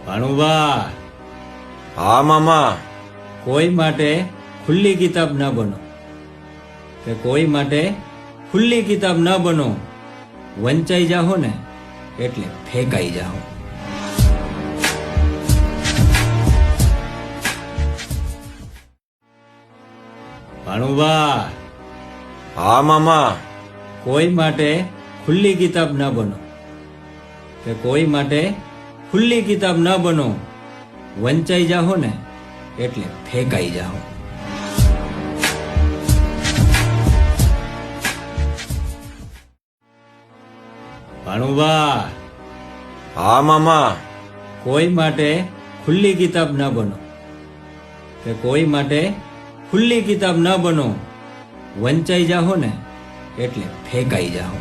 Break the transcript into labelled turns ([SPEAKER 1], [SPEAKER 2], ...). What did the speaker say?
[SPEAKER 1] ભાણુભા,
[SPEAKER 2] હા મામા.
[SPEAKER 1] કોઈ માટે ખુલ્લી કિતાબ ન બનો, કે કોઈ માટે ખુલ્લી કિતાબ ન બનો. વંચાઈ જાહો ને એટલે ફેંકાઈ જાહો. ભાણુભા,
[SPEAKER 2] હા મામા.
[SPEAKER 1] કોઈ માટે ખુલ્લી કિતાબ ન બનો, કે કોઈ માટે ખુલ્લી કિતાબ ન બનો. વંચાઈ જાહો ને એટલે ફેંકાઈ જાહો. ભાણુભા,
[SPEAKER 2] હા મામા.
[SPEAKER 1] કોઈ માટે ખુલ્લી કિતાબ ન બનો, કે કોઈ માટે ખુલ્લી કિતાબ ન બનો. વંચાઈ જાહો ને એટલે ફેંકાઈ જાહો.